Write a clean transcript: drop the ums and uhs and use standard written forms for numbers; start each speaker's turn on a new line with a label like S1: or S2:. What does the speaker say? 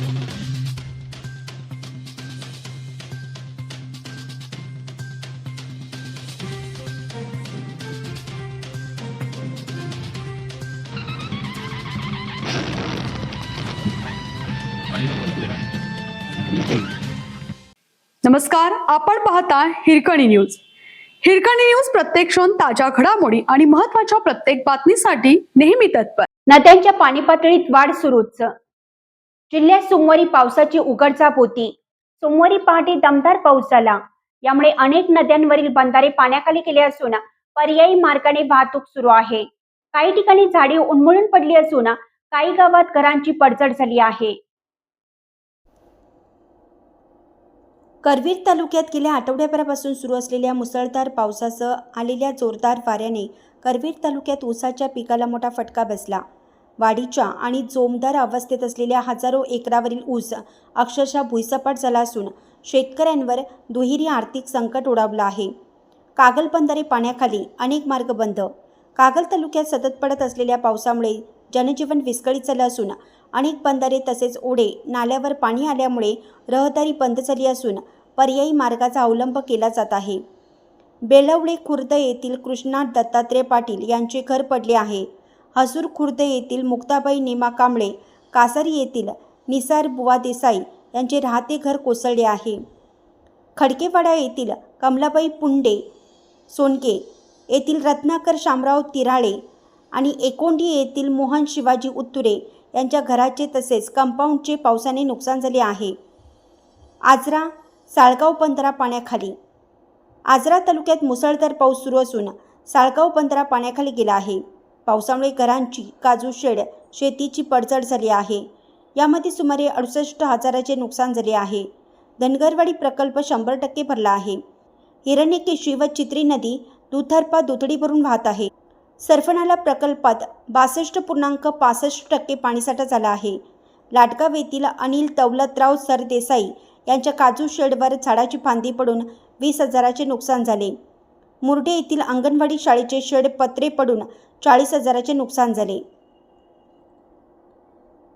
S1: नमस्कार, आपण पाहता हिरकणी न्यूज. हिरकणी न्यूज प्रत्येक क्षण ताज्या घडामोडी आणि महत्त्वाच्या प्रत्येक बातमीसाठी नेहमी तत्पर.
S2: नद्यांच्या पाणी पातळीत वाढ सुरूच. जिल्ह्यात सोमवारी पावसाची उघडझाप होती. सोमवारी पहाटे दमदार पाऊस झाला. यामुळे अनेक नद्यांवरील बंधारे पाण्याखाली गेले असून पर्यायी मार्गाने वाहतूक सुरू आहे. काही ठिकाणी झाडे उन्मळून पडली असून काही गावात घरांची पडझड झाली आहे. करवीर तालुक्यात गेल्या आठवड्याभरापासून सुरू असलेल्या मुसळधार पावसासह आलेल्या जोरदार वाऱ्याने करवीर तालुक्यात ऊसाच्या पिकाला मोठा फटका बसला. वाढीच्या आणि जोमदार अवस्थेत असलेल्या हजारो एकरावरील ऊस अक्षरशः भुईसपाट झाला असून शेतकऱ्यांवर दुहेरी आर्थिक संकट ओढावलं आहे. कागल बंधारे पाण्याखाली, अनेक मार्ग बंद. कागल तालुक्यात सतत पडत असलेल्या पावसामुळे जनजीवन विस्कळीत झालं असून अनेक बंधारे तसेच ओढे नाल्यावर पाणी आल्यामुळे रहदारी बंद झाली असून पर्यायी मार्गाचा अवलंब केला जात आहे. बेलवडे खुर्द येथील कृष्णा दत्तात्रय पाटील यांचे घर पडले आहे. हसूर खुर्द येथील मुक्ताबाई नेमा कांबळे, कासारी येथील निसार बुवा देसाई यांचे राहते घर कोसळले आहे. खडकेवाडा येथील कमलाबाई पुंडे सोनके येथील रत्नाकर शामराव तिराळे आणि एकोंडी येथील मोहन शिवाजी उत्तुरे यांच्या घराचे तसेच कंपाऊंडचे पावसाने नुकसान झाले आहे. आजरा साळगाव बंधारा पाण्याखाली. आजरा तालुक्यात मुसळधार पाऊस सुरू असून साळगाव बंधारा पाण्याखाली गेला आहे. पावसामुळे घरांची, काजू शेड, शेतीची पडझड झाली आहे. यामध्ये सुमारे 68,000चे नुकसान झाले आहे. धनगरवाडी प्रकल्प 100% भरला आहे. हिरण्यकेशी व चित्री नदी दुथरपा दुथडी भरून वाहत आहे. सरफनाला प्रकल्पात 62.65% पाणीसाठा झाला आहे. लाटगाव येथील अनिल दौलतराव सरदेसाई यांच्या काजू शेडवर झाडाची फांदी पडून 20,000चे नुकसान झाले. मुर्डे येथील अंगणवाडी शाळेचे शेड पत्रे पडून 40,000चे नुकसान झाले.